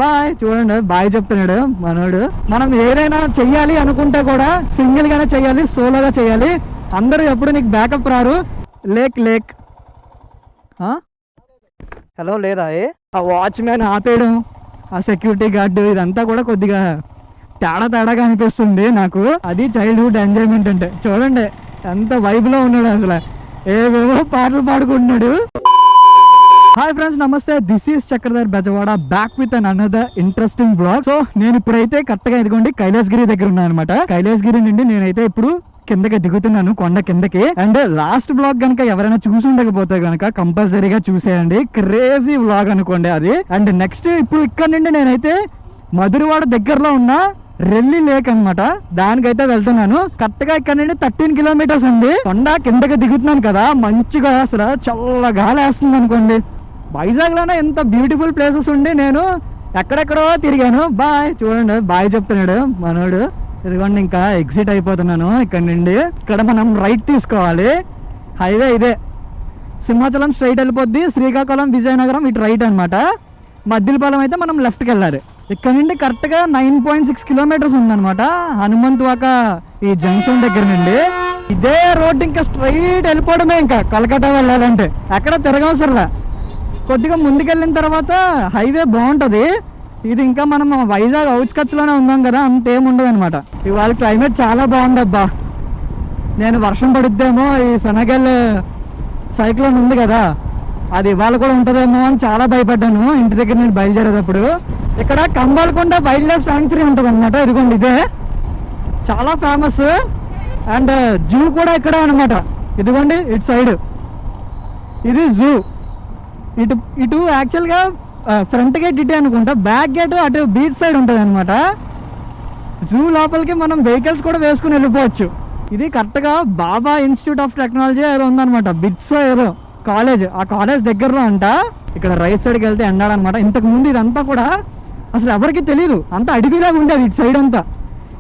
Bye చూడండి, bye చెప్తున్నాడు మనోడు. మనం ఏదైనా చెయ్యాలి అనుకుంటే కూడా సింగిల్ గానే చెయ్యాలి, సోలోగా చెయ్యాలి. అందరూ ఎప్పుడు నీకు బ్యాకప్ రారు. లేక్ లేక్ హలో లేదా ఆ వాచ్మ్యాన్ ఆపేయడం, ఆ సెక్యూరిటీ గార్డు, ఇదంతా కూడా కొద్దిగా తేడాగా అనిపిస్తుంది నాకు. అది చైల్డ్హుడ్ ఎంజాయ్మెంట్ అంటే. చూడండి ఎంత వైబ్ లో ఉన్నాడు, అసలు ఏవేవో పాటలు పాడుకుంటున్నాడు. హాయ్ ఫ్రెండ్స్, నమస్తే. This is Chakradhar Bezawada, back with an another interesting blog. So నేను ఇప్పుడైతే కరెక్ట్ గా ఇదిగోండి కైలాసగిరి దగ్గర ఉన్నాను అనమాట. కైలాసగిరి నుండి నేనైతే ఇప్పుడు కిందకి దిగుతున్నాను, కొండ కిందకి. అండ్ లాస్ట్ బ్లాగ్ కనుక ఎవరైనా చూసి ఉండకపోతే కనుక కంపల్సరీగా చూసేయండి. క్రేజీ బ్లాగ్ అనుకోండి అది. అండ్ నెక్స్ట్ ఇప్పుడు ఇక్కడ నుండి నేనైతే మధురవాడ దగ్గరలో ఉన్న రెల్లి లేక్ అనమాట, దానికైతే వెళ్తున్నాను. కరెక్ట్ గా ఇక్కడ నుండి 13 కిలోమీటర్స్ ఉంది. కొండ కిందకి దిగుతున్నాను కదా, మంచిగా అసలు చల్ల గాలి వేస్తుంది అనుకోండి. వైజాగ్ లోనే ఎంత బ్యూటిఫుల్ ప్లేసెస్ ఉండి నేను ఎక్కడెక్కడో తిరిగాను. బాయ్ చూడండి, బాయ్ చెప్తున్నాడు మనోడు. ఇదిగోండి ఇంకా ఎగ్జిట్ అయిపోతున్నాను ఇక్కడ నుండి. ఇక్కడ మనం రైట్ తీసుకోవాలి. హైవే ఇదే, సింహాచలం స్ట్రైట్ వెళ్ళిపోద్ది. శ్రీకాకుళం, విజయనగరం ఇటు రైట్ అనమాట. మద్దిలపాలెం అయితే మనం లెఫ్ట్కి వెళ్ళాలి. ఇక్కడ నుండి కరెక్ట్ గా 9.6 కిలోమీటర్స్ ఉందన్నమాట హనుమంతువాక ఈ జంక్షన్ దగ్గర నుండి. ఇదే రోడ్ ఇంకా స్ట్రైట్ వెళ్ళిపోవడమే. ఇంకా కలకత్తా వెళ్ళాలంటే ఎక్కడ తిరగవసరలే. కొద్దిగా ముందుకెళ్ళిన తర్వాత హైవే బాగుంటుంది. ఇది ఇంకా మనం వైజాగ్ అవుట్స్కట్స్ లోనే ఉన్నాం కదా, అంతేముండదు అనమాట. ఇవాళ క్లైమేట్ చాలా బాగుంది అబ్బా. నేను వర్షం పడుద్దేమో, ఈ ఫెనగల్ సైక్లోన్ ఉంది కదా, అది ఇవాళ కూడా ఉంటుందేమో అని చాలా భయపడ్డాను ఇంటి దగ్గర నేను బయలుదేరేటప్పుడు. ఇక్కడ కంబాలకొండ వైల్డ్ లైఫ్ శాంక్చురీ ఉంటుంది అనమాట. ఇదిగోండి ఇదే చాలా ఫేమస్. అండ్ జూ కూడా ఇక్కడే అనమాట. ఇదిగోండి ఇటు సైడ్ ఇది జూ. ఇటు యాక్చువల్గా ఫ్రంట్ గేట్ ఇటే అనుకుంటా, బ్యాక్ గేట్ అటు బీచ్ సైడ్ ఉంటుంది అనమాట. జూ లోపలికి మనం వెహికల్స్ కూడా వేసుకుని వెళ్ళిపోవచ్చు. ఇది కరెక్ట్గా బాబా ఇన్స్టిట్యూట్ ఆఫ్ టెక్నాలజీ ఏదో ఉందన్నమాట, బిట్స్ ఏదో కాలేజ్. ఆ కాలేజ్ దగ్గరలో అంట. ఇక్కడ రైట్ సైడ్కి వెళ్తే ఎండాడనమాట. ఇంతకు ముందు ఇదంతా కూడా అసలు ఎవరికి తెలియదు, అంత అడవిలాగా ఉండేది ఇటు సైడ్ అంతా.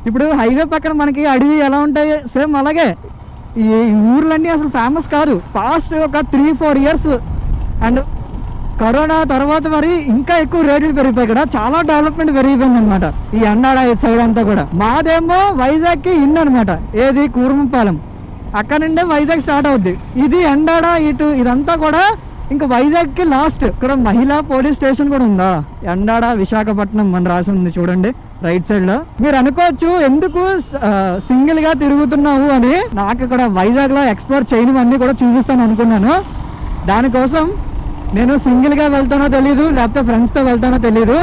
ఇప్పుడు హైవే పక్కన మనకి అడవి ఎలా ఉంటాయి సేమ్ అలాగే ఈ ఊర్లన్నీ అసలు ఫేమస్ కాదు. పాస్ట్ ఒక 3-4 ఇయర్స్ అండ్ కరోనా తర్వాత మరి ఇంకా ఎక్కువ రేట్లు పెరిగిపోయి, ఇక్కడ చాలా డెవలప్మెంట్ పెరిగిపోయింది అనమాట ఈ ఎండాడ సైడ్ అంతా కూడా. మాదేమో వైజాగ్ కి ఇన్ అనమాట, ఏది కూర్మంపాలెం, అక్కడ నుండే వైజాగ్ స్టార్ట్ అవుద్ది. ఇది ఎండాడ ఇటు ఇదంతా కూడా ఇంకా వైజాగ్ కి లాస్ట్. ఇక్కడ మహిళా పోలీస్ స్టేషన్ కూడా ఉందా, ఎండాడ విశాఖపట్నం మన రాసి ఉంది చూడండి రైట్ సైడ్ లో. మీరు అనుకోవచ్చు ఎందుకు సింగిల్ గా తిరుగుతున్నావు అని. నాకు ఇక్కడ వైజాగ్ లో ఎక్స్ప్లోర్ చేయనివన్నీ కూడా చూపిస్తాను అనుకున్నాను. దానికోసం నేను సింగిల్ గా వెళ్తానో తెలీదు, లేకపోతే ఫ్రెండ్స్ తో వెళ్తానో తెలీదు.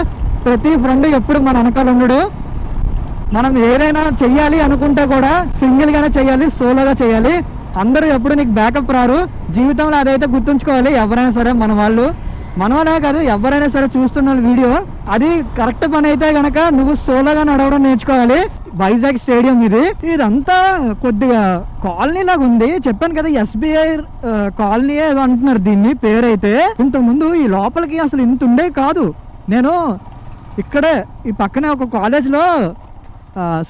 ప్రతి ఫ్రెండ్ ఎప్పుడు మన వెనకాల ఉండడు. మనం ఏదైనా చెయ్యాలి అనుకుంటే కూడా సింగిల్ గానే చెయ్యాలి, సోలోగా చెయ్యాలి. అందరూ ఎప్పుడు నీకు బ్యాకప్ రారు జీవితంలో. అదైతే గుర్తుంచుకోవాలి. ఎవరైనా సరే మనవనే కాదు, ఎవరైనా సరే చూస్తున్న వీడియో, అది కరెక్ట్ పని అయితే గనక నువ్వు సోలోగా నడవడం నేర్చుకోవాలి. వైజాగ్ స్టేడియం ఇదంతా కొద్దిగా కాలనీ లాగా ఉంది. చెప్పాను కదా SBI కాలనీ ఏదో అంటున్నారు దీన్ని పేరైతే. ఇంతకుముందు ఈ లోపలికి అసలు ఇంత ఉండే కాదు. నేను ఇక్కడే ఈ పక్కనే ఒక కాలేజ్లో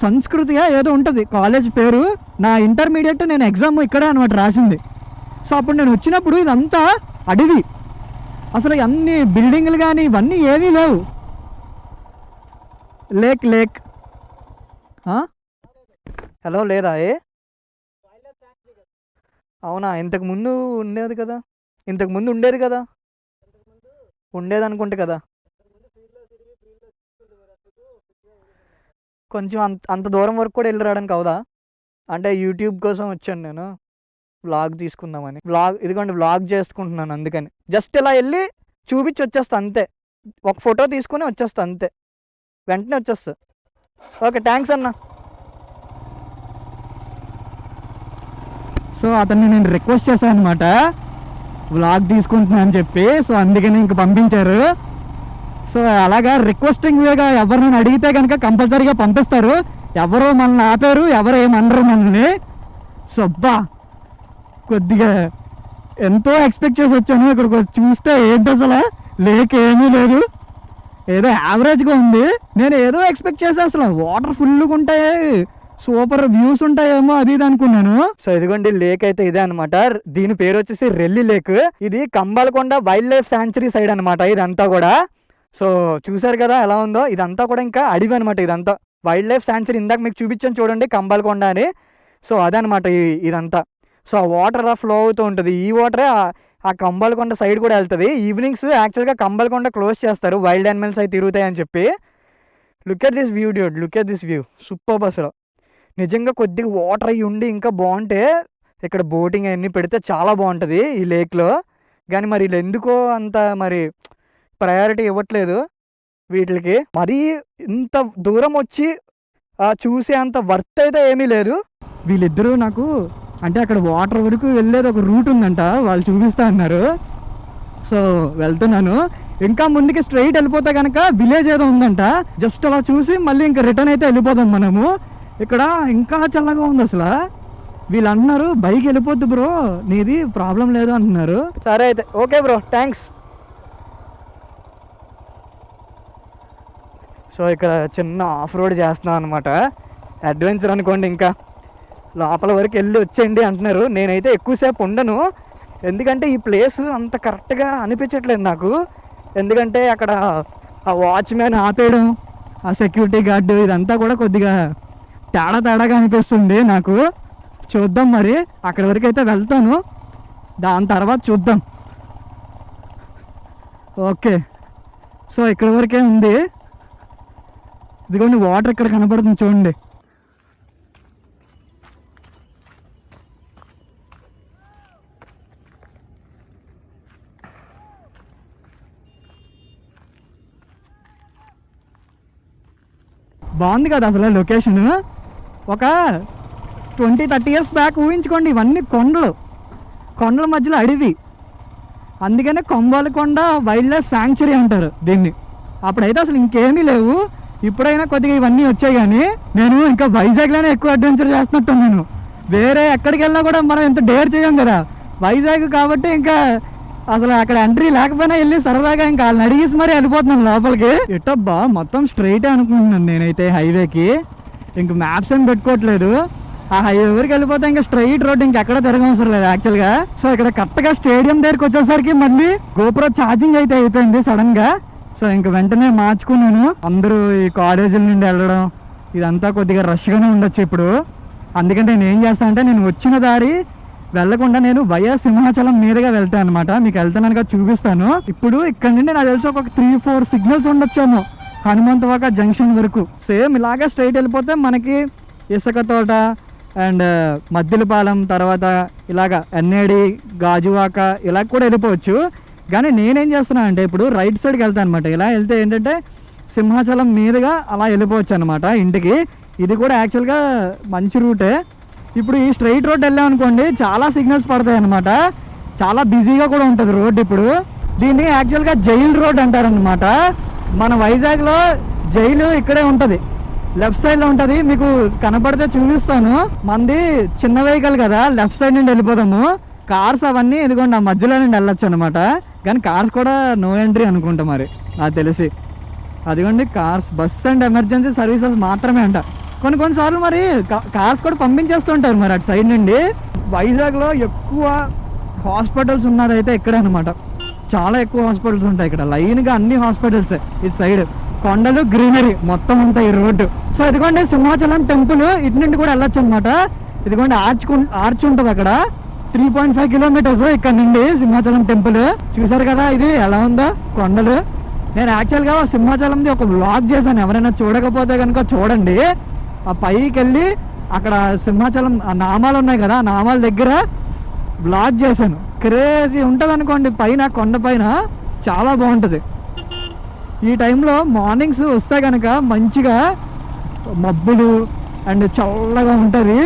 సంస్కృతి ఏదో ఉంటుంది కాలేజ్ పేరు. నా ఇంటర్మీడియట్ నేను ఎగ్జామ్ ఇక్కడే అనమాట రాసింది. సో అప్పుడు నేను వచ్చినప్పుడు ఇదంతా అడవి, అసలు అన్ని బిల్డింగ్లు కానీ ఇవన్నీ ఏమీ లేవు. లేక్ లేక్ హలో లేదా అవునా? ఇంతకు ముందు ఉండేది కదా, ఉండేది అనుకుంటే కదా. కొంచెం అంత దూరం వరకు కూడా వెళ్ళి రావడానికి అవుదా? అంటే యూట్యూబ్ కోసం వచ్చాను నేను, వ్లాగ్ తీసుకుందామని. ఇదిగోండి వ్లాగ్ చేసుకుంటున్నాను. అందుకని జస్ట్ ఇలా వెళ్ళి చూపించి వచ్చేస్తా అంతే. ఒక ఫోటో తీసుకుని వచ్చేస్తా అంతే, వెంటనే వచ్చేస్తా. ఓకే, థ్యాంక్స్ అన్న. సో అతన్ని నేను రిక్వెస్ట్ చేశాను అనమాట, వ్లాగ్ తీసుకుంటున్నా అని చెప్పి. సో అందుకని ఇంక పంపించారు. సో అలాగా రిక్వెస్టింగ్ వేగా ఎవరినైనా అడిగితే కనుక కంపల్సరీగా పంపిస్తారు. ఎవరో మనల్ని ఆపారు, ఎవరు ఏమనరు మనల్ని. సో అబ్బా కొద్దిగా ఎంతో ఎక్స్పెక్ట్ చేసి వచ్చాను. ఇక్కడికి చూస్తే ఏంటి అసలు లేక్ ఏమీ లేదు, ఏదో యావరేజ్గా ఉంది. నేను ఏదో ఎక్స్పెక్ట్ చేసా, అసలు వాటర్ ఫుల్గా ఉంటాయి, సూపర్ వ్యూస్ ఉంటాయేమో అది ఇది అనుకున్నాను. సో ఇదిగోండి లేక్ అయితే ఇదే అనమాట. దీని పేరు వచ్చేసి రెల్లి లేక్. ఇది Kambalakonda wild life sanctuary side అనమాట ఇదంతా కూడా. సో చూసారు కదా ఎలా ఉందో. ఇదంతా కూడా ఇంకా అడవి అనమాట. ఇదంతా వైల్డ్ లైఫ్ శాంక్చురీ. ఇందాక మీకు చూపించాను చూడండి, కంబల్కొండ అని. సో అదనమాట ఇదంతా. సో ఆ వాటర్ అలా ఫ్లో అవుతూ ఉంటుంది. ఈ వాటరే ఆ కంబల్కొండ సైడ్ కూడా వెళ్తుంది. ఈవినింగ్స్ యాక్చువల్గా కంబల్కొండ క్లోజ్ చేస్తారు, వైల్డ్ యానిమల్స్ అయితే తిరుగుతాయి అని చెప్పి. Look at this view dude, look at this view. Super అసలు. నిజంగా కొద్దిగా వాటర్ అయ్యి ఉండి ఇంకా బాగుంటే ఇక్కడ బోటింగ్ అవన్నీ పెడితే చాలా బాగుంటుంది ఈ లేక్లో. కానీ మరి వీళ్ళు ఎందుకో అంత మరి ప్రయారిటీ ఇవ్వట్లేదు వీటికి. మరీ ఇంత దూరం వచ్చి చూసే అంత వర్త్ అయితే ఏమీ లేదు. వీళ్ళిద్దరూ నాకు అంటే అక్కడ వాటర్ వరకు వెళ్ళేది ఒక రూట్ ఉందంట, వాళ్ళు చూపిస్తా అన్నారు. సో వెళ్తున్నాను. ఇంకా ముందుకి స్ట్రైట్ వెళ్ళిపోతే కనుక విలేజ్ ఏదో ఉందంట. జస్ట్ అలా చూసి మళ్ళీ ఇంకా రిటర్న్ అయితే వెళ్ళిపోదాం మనము. ఇక్కడ ఇంకా చల్లగా ఉంది అసలు. వీళ్ళు అంటున్నారు బైక్ వెళ్ళిపోద్దు బ్రో, నీది ప్రాబ్లం లేదు అంటున్నారు. సరే అయితే ఓకే బ్రో, థ్యాంక్స్. సో ఇక్కడ చిన్న ఆఫ్ రోడ్ చేస్తున్నాం అనమాట. అడ్వెంచర్ అనుకోండి. ఇంకా లోపల వరకు వెళ్ళి వచ్చేయండి అంటున్నారు. నేనైతే ఎక్కువసేపు ఉండను, ఎందుకంటే ఈ ప్లేస్ అంత కరెక్ట్గా అనిపించట్లేదు నాకు. ఎందుకంటే అక్కడ ఆ వాచ్మ్యాన్ ఆపేయడం, ఆ సెక్యూరిటీ గార్డు, ఇదంతా కూడా కొద్దిగా తేడాగా అనిపిస్తుంది నాకు. చూద్దాం మరి, అక్కడి వరకు అయితే వెళ్తాను, దాని తర్వాత చూద్దాం. ఓకే, సో ఇక్కడి వరకే ఉంది. ఇదిగోండి వాటర్ ఇక్కడ కనపడుతుంది చూడండి. బాగుంది కదా అసలు లొకేషన్. ఒక 20-30 ఇయర్స్ బ్యాక్ ఊహించుకోండి, ఇవన్నీ కొండల మధ్యలో అడవి. అందుకనే కొండ వైల్డ్ లైఫ్ శాంక్చురీ అంటారు దీన్ని. అప్పుడైతే అసలు ఇంకేమీ లేవు, ఇప్పుడైనా కొద్దిగా ఇవన్నీ వచ్చాయి. కానీ నేను ఇంకా వైజాగ్లోనే ఎక్కువ అడ్వెంచర్ చేస్తున్నట్టున్నాను. వేరే ఎక్కడికి వెళ్ళినా కూడా మనం ఎంత డేర్ చేయం కదా, వైజాగ్ కాబట్టి ఇంకా అసలు అక్కడ ఎంట్రీ లేకపోయినా వెళ్ళి సరదాగా ఇంకా వాళ్ళని అడిగేసి మరీ వెళ్ళిపోతున్నాను లోపలికి. ఎట్టబ్బా మొత్తం స్ట్రైటే అనుకుంటున్నాను నేనైతే హైవేకి. ఇంక మ్యాప్స్ ఏం పెట్టుకోవట్లేదు. ఆ హైవే వరకు వెళ్ళిపోతే ఇంకా స్ట్రైట్ రోడ్, ఇంకెక్కడ తిరగవసరం లేదు యాక్చువల్గా. సో ఇక్కడ కరెక్ట్గా స్టేడియం దగ్గరికి వచ్చేసరికి మళ్ళీ గోప్రో ఛార్జింగ్ అయితే అయిపోయింది సడన్ గా. సో ఇంక వెంటనే మార్చుకున్నాను. అందరూ ఈ కాలేజీల నుండి వెళ్ళడం ఇదంతా కొద్దిగా రష్గానే ఉండొచ్చు ఇప్పుడు. అందుకని నేను ఏం చేస్తానంటే, నేను వచ్చిన దారి వెళ్లకుండా నేను వయా సింహాచలం మీదుగా వెళ్తాను అనమాట. మీకు వెళ్తానని చూపిస్తాను. ఇప్పుడు ఇక్కడ నుండి నాకు తెలిసి ఒక 3-4 సిగ్నల్స్ ఉండొచ్చేమో హనుమంతవాక జంక్షన్ వరకు. సేమ్ ఇలాగే స్ట్రైట్ వెళ్ళిపోతే మనకి ఇసుక తోట అండ్ మద్దిలపాలెం, తర్వాత ఇలాగ ఎన్నేడి, గాజువాక ఇలా కూడా వెళ్ళిపోవచ్చు. కానీ నేనేం చేస్తున్నా అంటే ఇప్పుడు రైట్ సైడ్కి వెళ్తాను అనమాట. ఇలా వెళ్తే ఏంటంటే సింహాచలం మీదుగా అలా వెళ్ళిపోవచ్చు అనమాట ఇంటికి. ఇది కూడా యాక్చువల్గా మంచి రూటే. ఇప్పుడు ఈ స్ట్రైట్ రోడ్ వెళ్ళామనుకోండి చాలా సిగ్నల్స్ పడతాయి అనమాట, చాలా బిజీగా కూడా ఉంటుంది రోడ్. ఇప్పుడు దీన్ని యాక్చువల్గా జైల్ రోడ్ అంటారనమాట. మన వైజాగ్లో జైలు ఇక్కడే ఉంటుంది, లెఫ్ట్ సైడ్లో ఉంటుంది. మీకు కనపడితే చూపిస్తాను. మంది చిన్న వెహికల్ కదా, లెఫ్ట్ సైడ్ నుండి వెళ్ళిపోతాము. కార్స్ అవన్నీ ఇదిగోండి ఆ మధ్యలో నుండి వెళ్ళొచ్చు అనమాట. కానీ కార్స్ కూడా నో ఎంట్రీ అనుకుంటా మరి నాకు తెలిసి. అదిగోండి cars, bus and emergency services మాత్రమే అంట. కొన్నిసార్లు మరి కార్స్ కూడా పంపించేస్తుంటారు మరి అటు సైడ్ నుండి. వైజాగ్లో ఎక్కువ హాస్పిటల్స్ ఉన్నదైతే ఇక్కడే అనమాట. చాలా ఎక్కువ హాస్పిటల్స్ ఉంటాయి ఇక్కడ, లైన్గా అన్ని హాస్పిటల్స్. ఇటు సైడ్ కొండలు, గ్రీనరీ మొత్తం ఉంటాయి ఈ రోడ్డు. సో ఇదిగోండి సింహాచలం టెంపుల్, ఇటు నుండి కూడా వెళ్ళొచ్చు అనమాట. ఇదిగోండి ఆర్చ్ ఉంటుంది అక్కడ. 3.5 కిలోమీటర్స్ ఇక్కడ నుండి సింహాచలం టెంపుల్. చూసారు కదా ఇది ఎలా ఉందో కొండలు. నేను యాక్చువల్గా సింహాచలంది ఒక వ్లాగ్ చేశాను, ఎవరైనా చూడకపోతే కనుక చూడండి. ఆ పైకి వెళ్ళి అక్కడ సింహాచలం ఆ నామాలు ఉన్నాయి కదా, ఆ నామాల దగ్గర బ్లాగ్ చేశాను. క్రేజీ ఉంటుంది అనుకోండి పైన, కొండ పైన చాలా బాగుంటుంది. ఈ టైంలో మార్నింగ్స్ వస్తే కనుక మంచిగా మబ్బులు అండ్ చల్లగా ఉంటుంది.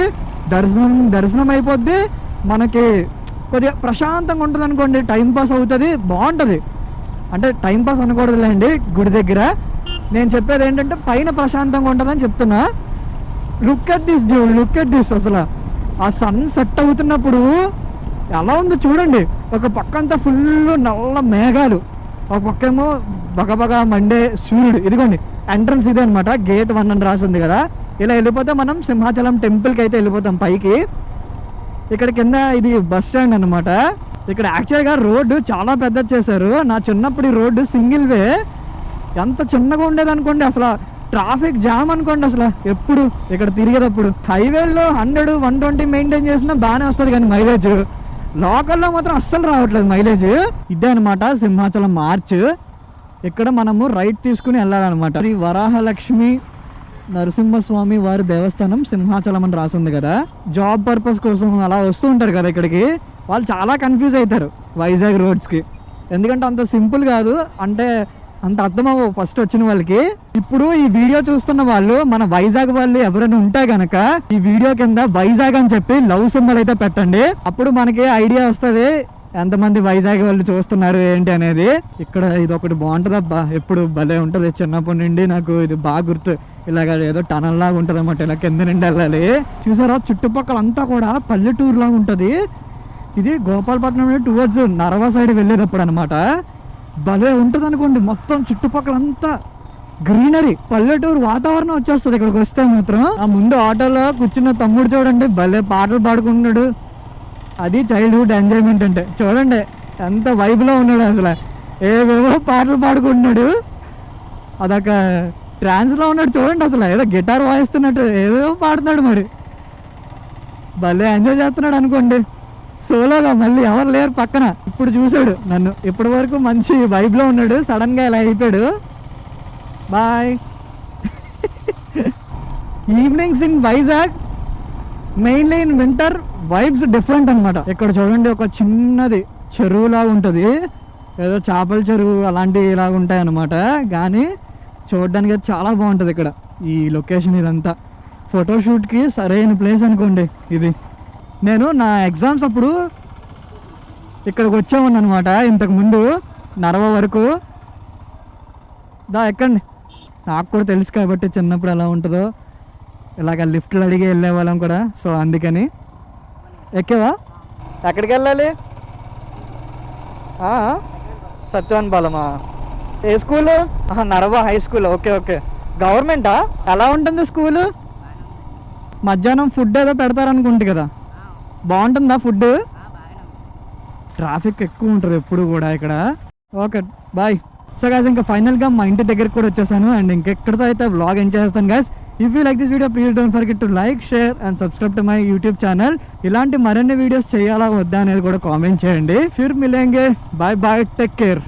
దర్శనం అయిపోద్ది, మనకి కొద్దిగా ప్రశాంతంగా ఉంటుంది అనుకోండి. టైంపాస్ అవుతుంది, బాగుంటుంది. అంటే టైంపాస్ అనకూడదులేండి గుడి దగ్గర. నేను చెప్పేది ఏంటంటే పైన ప్రశాంతంగా ఉంటుందని చెప్తున్నా. Look at this due, look at this. అసలు ఆ సన్ సెట్ అవుతున్నప్పుడు ఎలా ఉందో చూడండి. ఒక పక్క అంతా ఫుల్ నల్ల మేఘాలు, ఒక పక్కేమో బగబగా మండే సూర్యుడు. ఇదిగోండి ఎంట్రన్స్ ఇదే అనమాట, గేట్ 1 అని రాసింది కదా. ఇలా వెళ్ళిపోతే మనం సింహాచలం టెంపుల్కి అయితే వెళ్ళిపోతాం పైకి. ఇక్కడ కింద ఇది బస్ స్టాండ్ అనమాట. ఇక్కడ యాక్చువల్గా రోడ్డు చాలా పెద్ద చేశారు. నా చిన్నప్పుడు ఈ రోడ్డు సింగిల్ వే, ఎంత చిన్నగా ఉండేది అనుకోండి, అసలు ట్రాఫిక్ జామ్ అనుకోండి. అసలు ఎప్పుడు ఇక్కడ తిరిగేటప్పుడు హైవేలో 100, 120 మెయింటైన్ చేసినా బాగానే వస్తుంది, కానీ మైలేజ్ లోకల్లో మాత్రం అస్సలు రావట్లేదు మైలేజ్. ఇదే అనమాట సింహాచలం మార్చ్. ఇక్కడ మనము రైట్ తీసుకుని వెళ్ళాలన్నమాట. శ్రీ వరాహలక్ష్మి నరసింహస్వామి వారి దేవస్థానం సింహాచలం అని రాసింది కదా. జాబ్ పర్పస్ కోసం అలా వస్తూ ఉంటారు కదా ఇక్కడికి, వాళ్ళు చాలా కన్ఫ్యూజ్ అవుతారు వైజాగ్ రోడ్స్కి. ఎందుకంటే అంత సింపుల్ కాదు, అంటే అంత అర్థం అవ్వవు ఫస్ట్ వచ్చిన వాళ్ళకి. ఇప్పుడు ఈ వీడియో చూస్తున్న వాళ్ళు మన వైజాగ్ వాళ్ళు ఎవరైనా ఉంటే గనక ఈ వీడియో కింద వైజాగ్ అని చెప్పి లవ్ సింబల్ అయితే పెట్టండి. అప్పుడు మనకి ఐడియా వస్తుంది ఎంతమంది వైజాగ్ వాళ్ళు చూస్తున్నారు ఏంటి అనేది. ఇక్కడ ఇది ఒకటి బాగుంటుంది అబ్బా, ఎప్పుడు భలే ఉంటుంది. చిన్నప్పటి నుండి నాకు ఇది బాగా గుర్తు. ఇలాగ ఏదో టనల్ లాగా ఉంటుంది అన్నమాట, ఇలా కింద నుండి వెళ్ళాలి. చూసారా చుట్టుపక్కల అంతా కూడా పల్లెటూరు లాగా ఉంటుంది. ఇది గోపాలపట్నం నుండి టువర్డ్స్ నరవా సైడ్ వెళ్ళేటప్పుడు అనమాట. భలే ఉంటుంది అనుకోండి, మొత్తం చుట్టుపక్కల అంతా గ్రీనరీ, పల్లెటూరు వాతావరణం వచ్చేస్తుంది ఇక్కడికి వస్తే మాత్రం. ఆ ముందు ఆటోలో కూర్చున్న తమ్ముడు చూడండి భలే పాటలు పాడుకుంటున్నాడు. అది చైల్డ్హుడ్ ఎంజాయ్మెంట్ అంటే. చూడండి ఎంత వైబ్లో ఉన్నాడు, అసలు ఏవేవో పాటలు పాడుకుంటున్నాడు. అదొక ట్రాన్స్లో ఉన్నాడు చూడండి, అసలు ఏదో గిటార్ వాయిస్తున్నట్టు ఏవేవో పాడుతున్నాడు. మరి భలే ఎంజాయ్ చేస్తున్నాడు అనుకోండి సోలోగా. మళ్ళీ ఎవరు లేరు పక్కన. ఇప్పుడు చూసాడు నన్ను, ఇప్పటి వరకు మంచి వైబ్లో ఉన్నాడు, సడన్గా ఇలా అయిపోయాడు. Bye. Evenings in Vizag mainly in winter vibes different అనమాట. ఇక్కడ చూడండి ఒక చిన్నది చెరువు లాగా ఉంటుంది, ఏదో చేపల చెరువు అలాంటివి ఇలాగ ఉంటాయి అన్నమాట. కానీ చూడడానికి చాలా బాగుంటుంది ఇక్కడ ఈ లొకేషన్. ఇదంతా ఫోటోషూట్కి సరైన ప్లేస్ అనుకోండి ఇది. నేను నా ఎగ్జామ్స్ అప్పుడు ఇక్కడికి వచ్చామని అనమాట, ఇంతకుముందు నరవ వరకు. ఎక్కండి, నాకు కూడా తెలుసు కాబట్టి చిన్నప్పుడు ఎలా ఉంటుందో. ఇలాగ లిఫ్ట్లు అడిగి వెళ్ళే వాళ్ళం కూడా, సో అందుకని. ఎక్కేవా? ఎక్కడికి వెళ్ళాలి? సత్యవన్ బాలమా? ఏ school? Narava high school. Okay okay. గవర్నమెంటా? ఎలా ఉంటుంది స్కూలు? మధ్యాహ్నం ఫుడ్ ఏదో పెడతారనుకుంటే కదా, బాగుంటుందా ఫుడ్? ట్రాఫిక్ ఎక్కువ ఉంటుంది ఎప్పుడు కూడా ఇక్కడ. Okay bye. సో గాయ్స్ ఇంకా ఫైనల్గా మా ఇంటి దగ్గరికి కూడా వచ్చేసాను. అండ్ ఇంకెక్కడితో అయితే వ్లాగ్ ఎంజాయ్ చేస్తాను guys. If you like this video please don't forget to like, share and subscribe to my YouTube channel. ఇలాంటి మరిన్ని వీడియోస్ చేయాలా వద్దా అనేది కూడా కామెంట్ చేయండి. ఫిర్ మిలేంగే. Bye bye, take care.